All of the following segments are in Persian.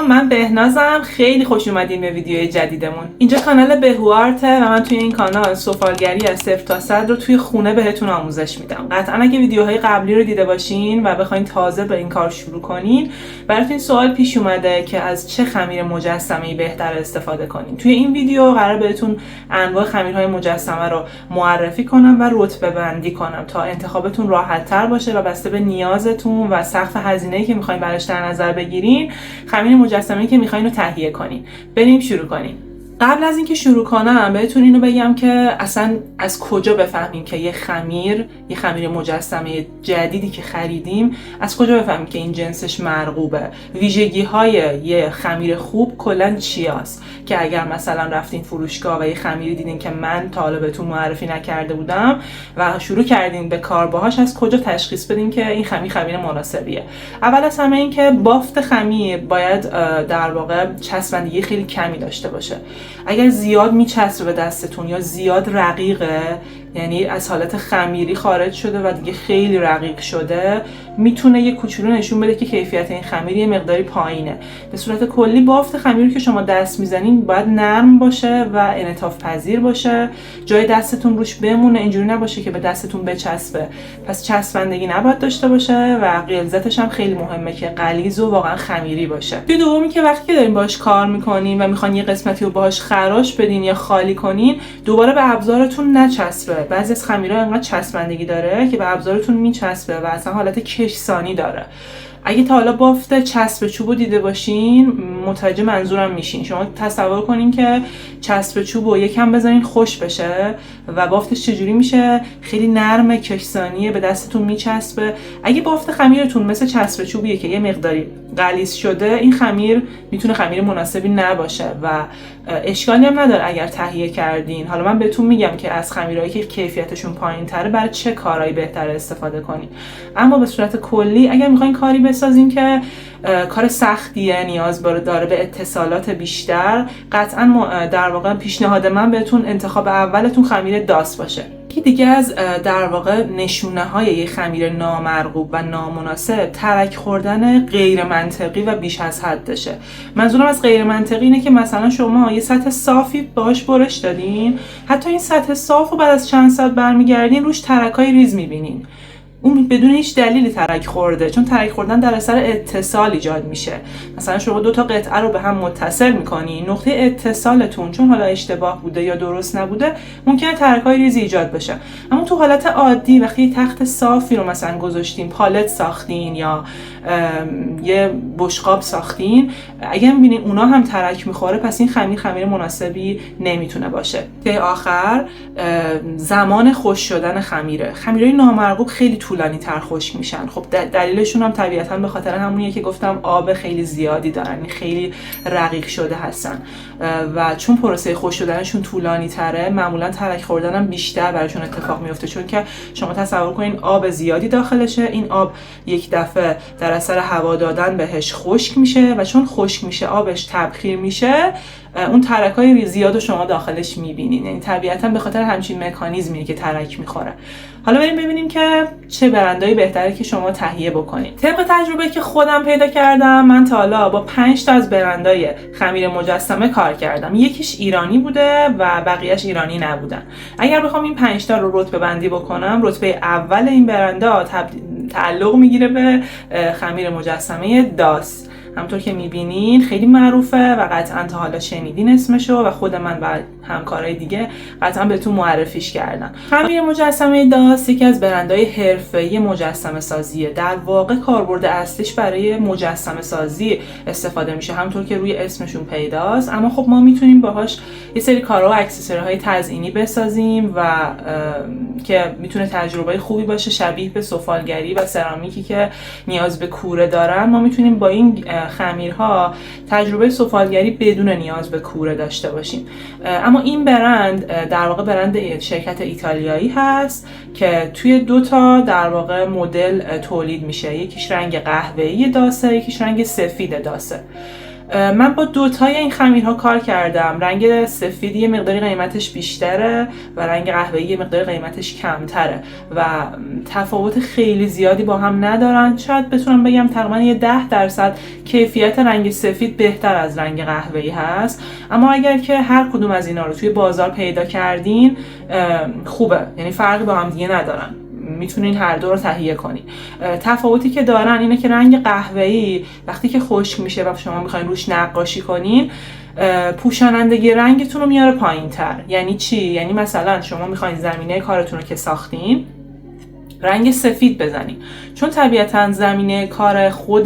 سلام، من بهنازم. خیلی خوش اومدین به ویدیوی جدیدمون. اینجا کانال بهوارته و من توی این کانال سفالگری از 0 تا 100 رو توی خونه بهتون آموزش میدم. قطعا اگه ویدیوهای قبلی رو دیده باشین و بخواین تازه به این کار شروع کنین، براتون سوال پیش اومده که از چه خمیر مجسمه‌ای بهتر استفاده کنین. توی این ویدیو قرار بهتون انواع خمیرهای مجسمه رو معرفی کنم و رتبه بندی کنم تا انتخابتون راحت‌تر باشه و بسته به نیازتون و سقف هزینه‌ای که می‌خواین براش در نظر بگیرین، خمیر مجسمه‌ای که می‌خواین رو تهیه کنین. بریم شروع کنیم. قبل از اینکه شروع کنم بهتون اینو بگم که اصلا از کجا بفهمیم که یه خمیر مجسمه جدیدی که خریدیم از کجا بفهمیم که این جنسش مرغوبه. ویژگی‌های یه خمیر خوب کلاً چی هست که اگر مثلا رفتین فروشگاه و یه خمیری دیدین که من تا حالا بهتون معرفی نکرده بودم و شروع کردین به کار باهاش، از کجا تشخیص بدین که این خمیر مناسبیه. اول از همه این که بافت خمیر باید در واقع چسبندگی خیلی کمی داشته باشه. اگر زیاد میچسبه به دستتون یا زیاد رقیقه، یعنی از حالت خمیری خارج شده و دیگه خیلی رقیق شده، میتونه یه کوچولو نشون بده که کیفیت این خمیر یه مقداری پایینه. به صورت کلی بافت خمیری که شما دست میزنین باید نرم باشه و انعطاف پذیر باشه، جای دستتون روش بمونه، اینجوری نباشه که به دستتون بچسبه. پس چسبندگی نباید داشته باشه و غلظتش هم خیلی مهمه که غلیظ و واقعا خمیری باشه. دومی که وقتی که دارین باهاش کار میکنین و میخواین یه قسمتی رو باهاش خراش بدین یا خالی کنین، دوباره به ابزارتون نچسبه. بعضی از خمیرها انقدر چسبندگی داره که به ابزارتون میچسبه و اصلا حالت کشسانی داره. اگه تا حالا بافت چسب چوبو دیده باشین متوجه منظورم میشین. شما تصور کنین که چسب چوبو یکم بزنین خوش بشه و بافتش چجوری میشه؟ خیلی نرمه، کشسانیه، به دستتون میچسبه. اگه بافت خمیرتون مثل چسب چوبیه که یه مقداری غلیظ شده، این خمیر میتونه خمیر مناسبی نباشه و اشکالی هم نداره اگر تهیه کردین. حالا من بهتون میگم که از خمیرهایی که کیفیتشون پایین‌تره برای چه کارهایی بهتره استفاده کنین. اما به صورت کلی اگر میخواین کاری بسازین که کار سختیه، نیاز داره به اتصالات بیشتر، قطعا در واقع پیشنهاد من بهتون انتخاب اولتون خمیر داس باشه. که دیگه از در واقع نشونه های یه خمیر نامرغوب و نامناسب ترک خوردن غیر منطقی و بیش از حدشه. منظورم از غیر منطقی اینه که مثلا شما یه سطح صافی باهاش برش دادین، حتی این سطح صاف رو بعد از چند ساعت برمیگردین روش ترکای ریز میبینین. اون بدون هیچ دلیلی ترک خورده، چون ترک خوردن در اثر اتصال ایجاد میشه. مثلا شما دو تا قطعه رو به هم متصل میکنین، نقطه اتصالتون چون حالا اشتباه بوده یا درست نبوده ممکنه ترکای ریزی ایجاد بشه. اما تو حالت عادی وقتی تخت صافی رو مثلا گذاشتین، پالت ساختین یا یه بشقاب ساختین، اگه میبینین اونا هم ترک میخوره، پس این خمیر مناسبی نمیتونه باشه. که آخر زمان خشک شدن خمیرهای نامرغوب خیلی طولانی تر خشک میشن. خب دلیلشون هم طبیعتاً به خاطر همونیه که گفتم، آب خیلی زیادی دارن، خیلی رقیق شده هستن و چون پروسه خشک شدنشون طولانی تره، معمولا ترک خوردن هم بیشتر براشون اتفاق میفته. چون که شما تصور کنین آب زیادی داخلشه، این آب یک دفعه در اثر هوا دادن بهش خشک میشه و چون خشک میشه آبش تبخیر میشه، اون ترکای زیاد رو شما داخلش میبینین. یعنی طبیعتاً به خاطر همچین مکانیزمیه که ترک میخوره. حالا بریم ببینیم که چه برندایی بهتره که شما تهیه بکنید. طبق تجربه که خودم پیدا کردم، من تا حالا با 5 تا از برندای خمیر مجسمه کار کردم. یکیش ایرانی بوده و بقیه‌اش ایرانی نبودن. اگر بخوام این 5 تا رو رتبه بندی بکنم، رتبه اول این برندا تعلق میگیره به خمیر مجسمه داس. همونطور که میبینین خیلی معروفه و قطعا تا حالا شنیدین اسمشو و خود من و همکارای دیگه قطعا بهتون معرفیش کردن. خمیر مجسمه داس یکی از برندهای حرفه‌ای مجسمه سازیه. در واقع کاربرد اصلیش برای مجسمه سازی استفاده میشه، همونطور که روی اسمشون پیداست. اما خب ما میتونیم باهاش یه سری کارها و اکسسوری‌های تزئینی بسازیم و که میتونه تجربه خوبی باشه، شبیه به سفالگری و سرامیکی که نیاز به کوره دارن. ما میتونیم با این خمیرها تجربه سفالگری بدون نیاز به کوره داشته باشیم. اما این برند در واقع برند شرکت ایتالیایی هست که توی 2 تا در واقع مدل تولید میشه. یکیش رنگ قهوه‌ای داسه، یکیش رنگ سفید داسه. من با دوتای این خمیرها کار کردم. رنگ سفید یه مقداری قیمتش بیشتره و رنگ قهوه‌ای یه مقداری قیمتش کمتره و تفاوت خیلی زیادی با هم ندارن. شاید بتونم بگم تقریبا یه 10% کیفیت رنگ سفید بهتر از رنگ قهوه‌ای هست. اما اگر که هر کدوم از اینا رو توی بازار پیدا کردین خوبه، یعنی فرقی با هم دیگه ندارن، میتونین هر دو رو تهیه کنین. تفاوتی که دارن اینه که رنگ قهوه‌ای وقتی که خشک میشه و شما میخواین روش نقاشی کنین، پوشانندگی رنگتون رو میاره پایین‌تر. یعنی چی؟ یعنی مثلا شما میخواین زمینه کارتون رو که ساختین رنگ سفید بزنین، چون طبیعتاً زمینه کار خود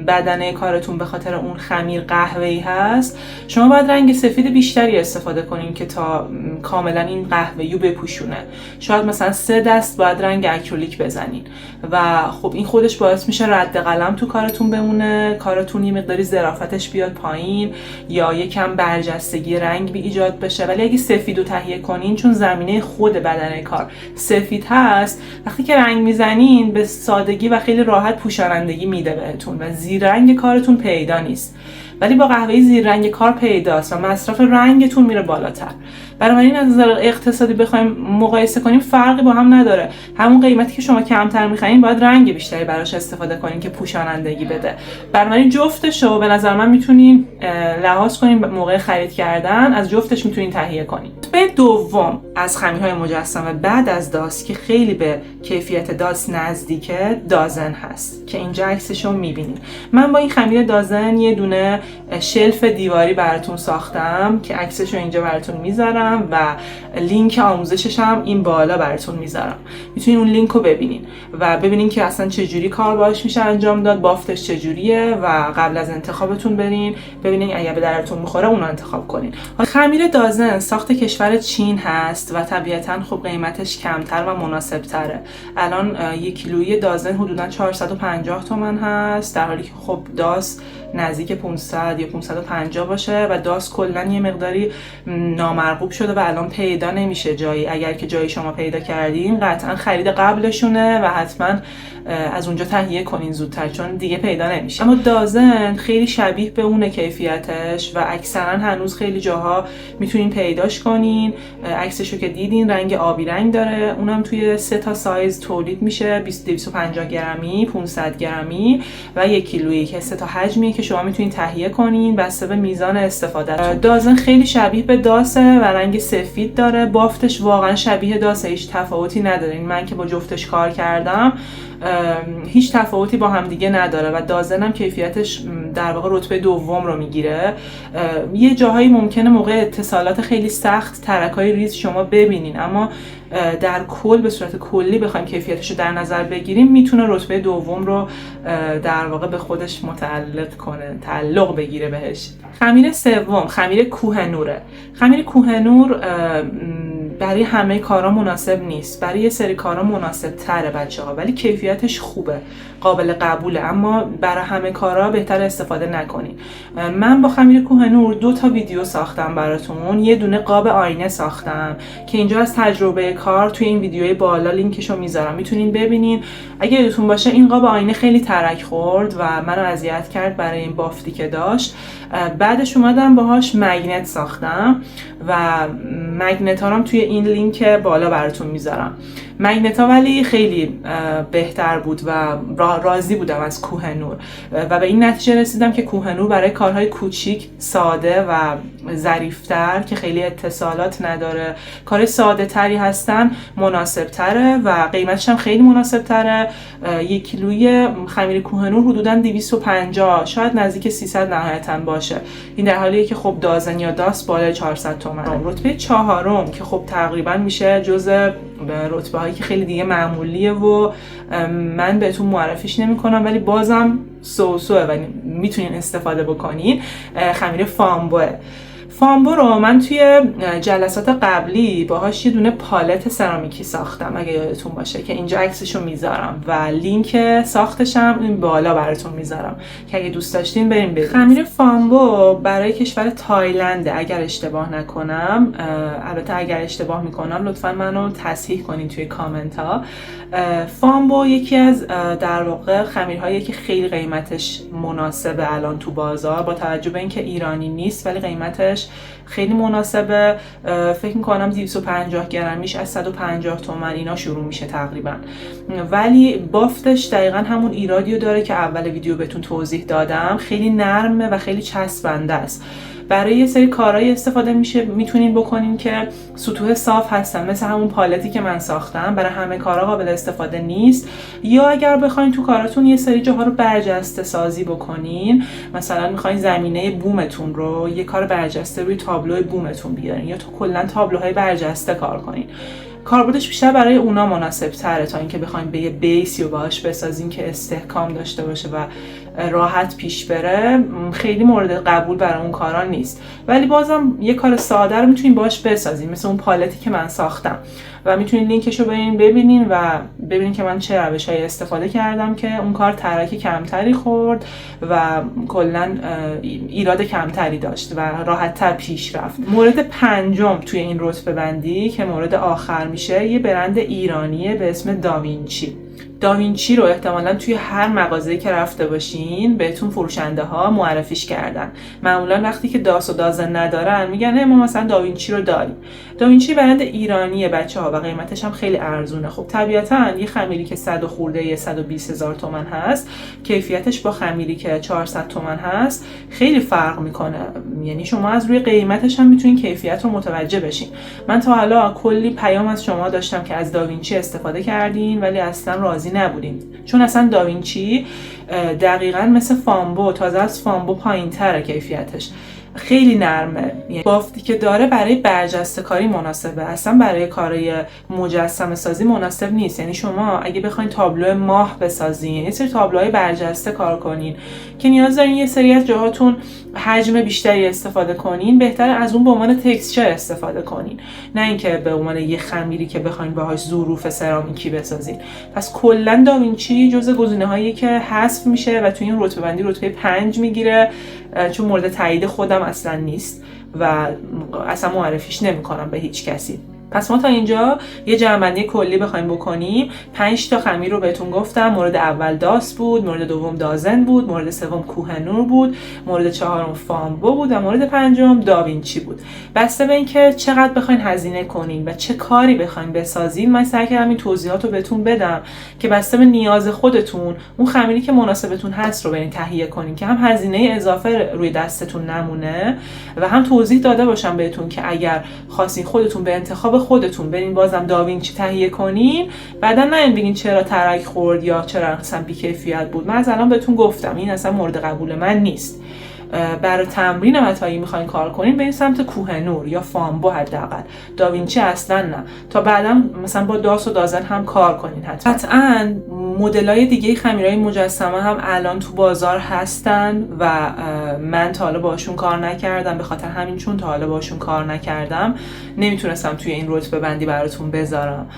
بدنه کارتون به خاطر اون خمیر قهوه‌ای هست، شما باید رنگ سفید بیشتری استفاده کنین که تا کاملا این قهوه‌ای رو بپوشونه. شاید مثلا 3 دست باید رنگ اکریلیک بزنین و خب این خودش باعث میشه رد قلم تو کارتون بمونه، کارتون یه مقداری ظرافتش بیاد پایین یا یکم برجستگی رنگ بی ایجاد بشه. ولی اگه سفید رو تهیه کنین، چون زمینه خود بدنه کار سفید هست، وقتی که رنگ میزنین به سادگی و خیلی راحت پوشانندگی میده بهتون و زیر رنگ کارتون پیدا نیست. ولی با قهوه‌ای زیر رنگ کار پیداست و مصرف رنگتون میره بالاتر. بنابراین از نظر اقتصادی بخوایم مقایسه کنیم فرقی با هم نداره. همون قیمتی که شما کمتر می‌خرین باید رنگ بیشتری براش استفاده کنین که پوشانندگی بده. بنابراین جفتشو به نظر من میتونین لحاظ کنین موقع خرید کردن، از جفتش میتونین تهیه کنین. رتبه دوم از خمیرهای مجسمه بعد از داس که خیلی به کیفیت داس نزدیکه، دازن هست که اینجا عکسشو می‌بینید. من با این خمیر دازن یه دونه شلف دیواری براتون ساختم که عکسشو اینجا براتون میذارم و لینک آموزشش هم این بالا براتون میذارم. میتونین اون لینک رو ببینین و ببینین که اصلا چجوری کار باهاش میشه انجام داد، بافتش چجوریه و قبل از انتخابتون برین ببینین اگه به درتون میخوره اون رو انتخاب کنین. خمیر دازن ساخت کشور چین هست و طبیعتاً خب قیمتش کمتر و مناسب تره. الان 1 کیلویی دازن حدوداً 450 تومان هست، در حالی که خب داس نزدیک 500 یا 550 باشه و داس کلا یه مقداری نامرغوب شده و الان پیدا نمیشه جایی. اگر که جایی شما پیدا کردین قطعا خرید قبلشونه و حتما از اونجا تهیه کنین زودتر، چون دیگه پیدا نمیشه. اما دازن خیلی شبیه به اونه کیفیتش و اکثرا هنوز خیلی جاها میتونین پیداش کنین. عکسشو که دیدین رنگ آبی رنگ داره، اونم توی 3 تا سایز تولید میشه، 250 گرمی، 500 گرمی و 1 کیلویی که 3 تا حجمیه که شما میتونین تهیه کنین بسته به میزان استفاده. دازن خیلی شبیه به داسه و رنگ سفید داره، بافتش واقعا شبیه داسه، هیچ تفاوتی نداره. من که با جفتش کار کردم هیچ تفاوتی با هم دیگه نداره و دازن هم کیفیتش در واقع رتبه دوم رو میگیره. یه جاهایی ممکنه موقع اتصالات خیلی سخت ترکای ریز شما ببینین، اما در کل به صورت کلی بخوایم کیفیتش رو در نظر بگیریم میتونه رتبه دوم رو در واقع به خودش متعلق کنه، تعلق بگیره بهش. خمیر سوم خمیر کوهنوره. خمیر کوهنور برای همه کارا مناسب نیست، برای یه سری کارا مناسب تره بچه‌ها، ولی کیفیتش خوبه، قابل قبوله، اما برای همه کارا بهتر استفاده نکنین. من با خمیر کوهنور 2 تا ویدیو ساختم براتون. یه دونه قاب آینه ساختم که اینجا از تجربه کار توی این ویدیوی بالا لینکشو میذارم، میتونین ببینین. اگه یادتون باشه این قاب آینه خیلی ترک خورد و منو اذیت کرد برای این بافتی که داشت. بعدش اومدم باهاش مگنت ساختم و مگنت ها رو توی این لینک بالا براتون میذارم. مگنت ها ولی خیلی بهتر بود و راضی بودم از کوهنور و به این نتیجه رسیدم که کوهنور برای کارهای کوچیک، ساده و ظریفتر که خیلی اتصالات نداره، کار ساده تری هستن، مناسب تره و قیمتش هم خیلی مناسب تره. 1 کیلویی خمیر کوهنور حدوداً 250 شاید نزدیک 300 نهایتاً باشه. این در حالیه که خب دازن یا داس بالای 400 تومن. رتبه چهارم که خب تقریبا میشه جزء رتبه هایی که خیلی دیگه معمولیه و من بهتون معرفیش نمی کنم ولی بازم سوسوه و میتونین استفاده بکنین. خمیر فامبوه. فامبو رو من توی جلسات قبلی باهاش یه دونه پالت سرامیکی ساختم اگه یادتون باشه که اینجا عکسشو میذارم و لینک ساختشم این بالا براتون میذارم که اگه دوست داشتین بریم ببینید. خمیر فامبو برای کشور تایلند اگر اشتباه نکنم، البته اگر اشتباه میکنم لطفا منو تصحیح کنین توی کامنت ها. فامبو یکی از در واقع خمیرهایی که خیلی قیمتش مناسبه الان تو بازار، با توجه به اینکه ایرانی نیست ولی قیمتش خیلی مناسبه. فکر میکنم 250 گرمیش از 150 تومن اینا شروع میشه تقریبا، ولی بافتش دقیقا همون ایرادیو داره که اول ویدیو بهتون توضیح دادم. خیلی نرمه و خیلی چسبنده است. برای یه سری کارهایی استفاده میتونین بکنین که سطوح صاف هستن، مثل همون پالتی که من ساختم. برای همه کارا قابل استفاده نیست. یا اگر بخواین تو کاراتون یه سری جاها رو برجسته سازی بکنین، مثلا میخواین زمینه بومتون رو یه کار برجسته روی تابلو بومتون بیارین یا تو کلا تابلوهای برجسته کار کنین، کاربردش بیشتر برای اونا مناسب تره تا اینکه بخوایم به یه بیسی رو باهاش بسازیم که استحکام داشته باشه و راحت پیش بره. خیلی مورد قبول برای اون کارا نیست، ولی بازم یه کار ساده رو میتونیم باهاش بسازیم، مثل اون پالتی که من ساختم و میتونین لینکش رو ببینین و ببینین که من چه روش‌هایی استفاده کردم که اون کار ترک کمتری خورد و کلا ایراد کمتری داشت و راحت‌تر پیش رفت. مورد پنجم توی این رتبه بندی که مورد آخر میشه، یه برند ایرانیه به اسم داوینچی. داوینچی رو احتمالاً توی هر مغازه‌ای که رفته باشین بهتون فروشنده ها معرفیش کردن. معمولاً وقتی که داس و دازه ندارن میگن ما مثلا داوینچی رو داریم. داوینچی برند ایرانیه بچه‌ها و قیمتش هم خیلی ارزونه. خب طبیعتاً یه خمیری که 100 خورده 120,000 تومان هست، کیفیتش با خمیری که 400 تومان هست خیلی فرق میکنه. یعنی شما از روی قیمتش هم میتونین کیفیت رو متوجه بشین. من تا حالا کلی پیام از شما داشتم که از داوینچی استفاده کردین ولی اصلا راضی نبودین، چون اصلا داوینچی دقیقاً مثل فامبو، تازه از فامبو پایین‌تره کیفیتش. خیلی نرمه، یعنی بافتی که داره برای برجسته کاری مناسبه، اصلا برای کارهای مجسمه سازی مناسب نیست. یعنی شما اگه بخواید تابلو ماه بسازین، یه سری تابلوهای برجسته کار کنین که نیاز دارین یه سری از جاهاتون حجم بیشتری استفاده کنین، بهتره از اون به عنوان تکسچر استفاده کنین، نه اینکه به عنوان یه خمیری که بخواید باهاش ظروف سرامیکی بسازین. پس کلا داوینچی جزء گزینه‌هایی که حذف میشه و تو این رتبه بندی رتبه 5 میگیره، چون مورد تایید خودم اصلا نیست و اصلا معرفیش نمی‌کنم به هیچ کسی. پس ما تا اینجا یه جمع‌بندی کلی بخوایم بکنیم، 5 تا خمیر رو بهتون گفتم. مورد اول داس بود، مورد دوم دازن بود، مورد سوم کوهنور بود، مورد چهارم فامبو بود و مورد پنجم داوینچی بود. بسته به اینکه چقدر بخواین هزینه کنین و چه کاری بخواین بسازین، من سعی کردم این توضیحات رو بهتون بدم که بسته به نیاز خودتون اون خمیری که مناسبتون هست رو برین تهیه کنین که هم هزینه اضافه روی دستتون نمونه و هم توضیح داده باشم بهتون که اگر خواستین خودتون به انتخاب خودتون برین بازم داوینچی تهیه کنین، بعدا نین بگین چرا ترک خورد یا چرا اصلا بی‌کیفیت بود. من از الان بهتون گفتم این اصلا مورد قبول من نیست. برای تمرین متایی میخواین کار کنین برین سمت کوهنور یا فامبو حداقل، داوینچی اصلا نه، تا بعدا مثلا با داس و دازن هم کار کنین. قطعاً مدل‌های دیگه خمیرهای مجسمه هم الان تو بازار هستن و من تا حالا باشون کار نکردم، به خاطر همین چون تا حالا باشون کار نکردم نمیتونستم توی این رتبه بندی براتون بذارم.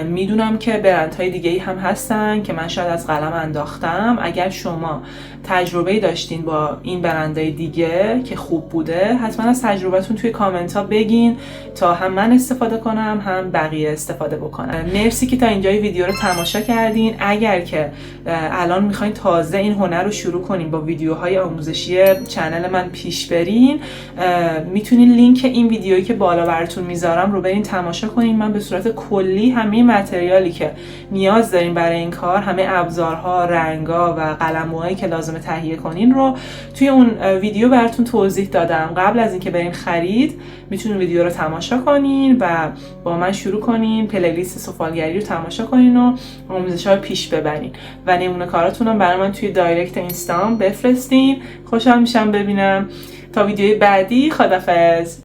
میدونم که برندهای دیگه‌ای هم هستن که من شاید از قلم انداختم. اگر شما تجربه‌ای داشتین با این برندهای دیگه که خوب بوده، حتما از تجربتون توی کامنت ها بگین تا هم من استفاده کنم هم بقیه استفاده بکنن. مرسی که تا اینجای ویدیو رو تماشا کردین. اگر که الان میخواین تازه این هنر رو شروع کنین با ویدیوهای آموزشی چنل من پیش برین، میتونین لینک این ویدیویی که بالا براتون میذارم رو برین تماشا کنین. من به صورت کلی همه متریالی که نیاز دارین برای این کار، همه ابزارها، رنگا و قلموهایی که لازمه تهیه کنین رو توی اون ویدیو براتون توضیح دادم. قبل از اینکه برین خرید میتونین ویدیو رو تماشا کنین و با من شروع کنین، پلیلیست سفالگری رو تماشا کنین و آموزش‌ها رو پیش ببرین و نمونه کاراتون هم برای من توی دایرکت اینستام بفرستین. خوشحال میشم ببینم. تا ویدیوی بعدی، خدافظ.